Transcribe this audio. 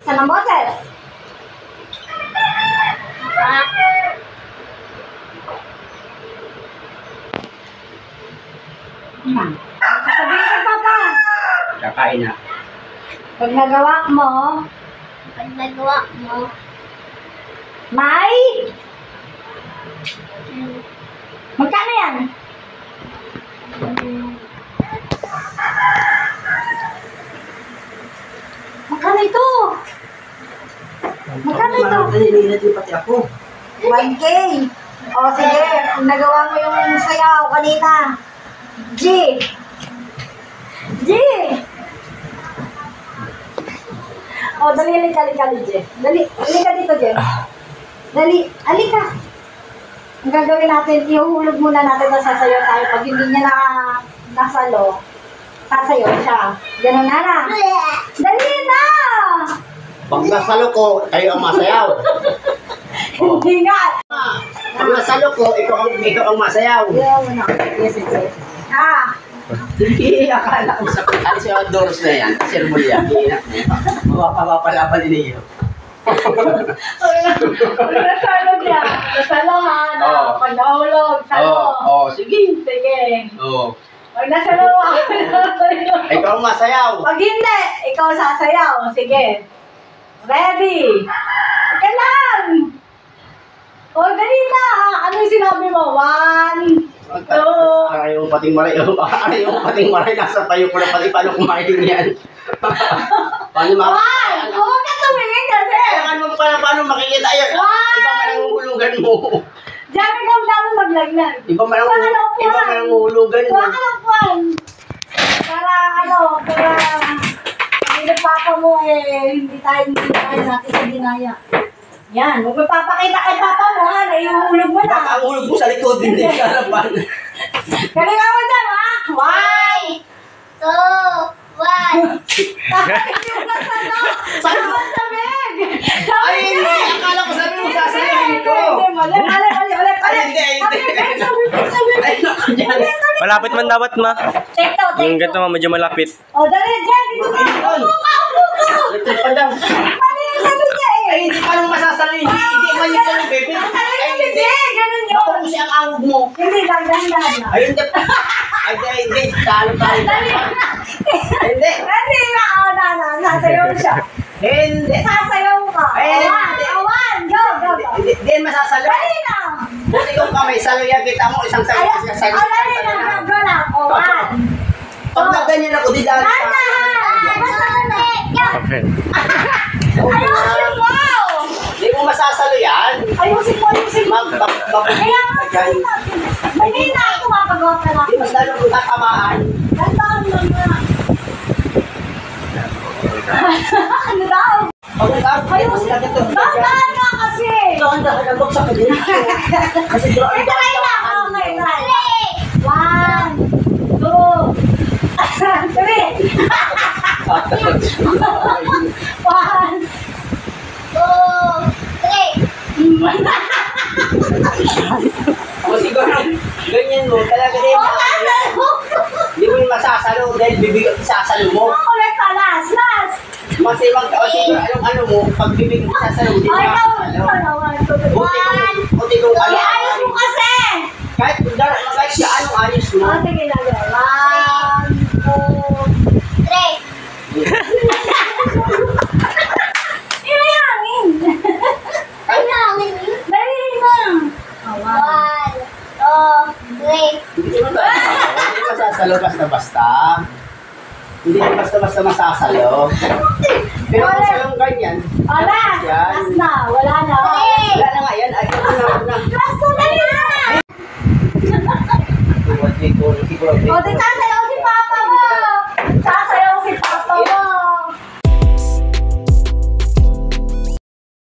Sa ng boses. Sasabihin ka, Papa. Kakain na. Pag nagawa mo, may? Magkano yan? Magkano ito? Magkano ito? Nalililat yung pati ako. 1K. O sige, kung nagawa mo yung sayaw kanina. G. O, dali, halika, G. Dali, halika dito, G. Dali, halika. Ang gagawin natin, ihuhulog muna natin na sasayaw tayo. Pag hindi niya nasalo, sasayaw siya. Ganun na. Dali na! Pag nasalo ko, kayo ang masayaw. Hindi nga. Pag nasalo ko, ikaw ang masayaw. Yes. Hindi, akala ko sa ano si Doros na yan, Sir Mulia, mapapalaban niyo. Nasalo niya. Nasalo ha. Pag nahulog, salo. Sige. Pag nasalo Ikaw ang masayaw. Pag hindi, ikaw sasayaw. Sige. Ready? Okay lang. O, dali na. Ano yung sinabi mo? 1, 2. Ayaw pating maray, nasa tayo ko na pati paano kumain yan. Paano Huwag ka tumingin kasi. Paano makikita yun? Iba man ang uhulugan mo. Diyan ikaw dapat maglaglag. Iba man ang uhulugan mo. Huwag ka lang puwan. Para hindi nagpapa mo hindi tayo natin sa dinaya. Yan, huwag magpapakita kay papa mo ha, na ihuhulog mo na. Baka ang hulog mo sa likod, hindi sa harapan. Galing mo dyan ha. 1, 2, 1. Yung nasalo. Saan mo sabig? Ay, hindi. Akala ko sabi mo sasayahin ko. Mali. Hindi. Ay, naku dyan. Malapit man dapat, ma. Take to. Yung ganito, ma, medyo malapit. O, dali dyan. Dito ka. Electric pa daw. Mali yung sabi niya eh. Ay, hindi pa nang masasalo. Hindi man yung sabi, baby. Ay, hindi. Ganun yun. Ako kasi ang awog mo. Hindi, dahan-dahan na. Ay, hindi. Hindi. Talo tayo. Hindi. Hindi na, sasayaw siya. Hindi. Sasayaw ka. Ay, Awan, go. Hindi masasalo. Dali na. Buti kung kamay, salo yan. Kita mo, isang salo. Dali na, go lang. Awan. Pag nagganyan ako, di dahil Dahan. Basta dali. Okay. Ayusin mo. Hindi mo masasalo yan. Ayusin mo. Kaya nga, hindi na ako mapagawa ka lang. Hindi mas lalo kung tatamaan. Dandahan lang na. Ano daw? Ayusin mo. Dandahan na kasi. Dahan-dahan ang buksa ko din. Kasi doon. Try na. Okay, try. 1, 2, 3. 1, 2, 3. O siguro, ganyan mo. Talaga din. Hindi mo yung masasalo dahil bibig at sasalo mo. Ulit ka, last. Kasi o siguro, ano mo, pag bibig at sasalo, hindi mo Ay, masasalo. 1, 2, 3. Buti kung ano. Ayos mo kasi. Kahit siya anong ayos mo. Sige na, 1, 2, 3. May hangin. Dali na. 1, 2, 3. Hindi mo masasalo basta-basta. Hindi mo basta-basta masasalo.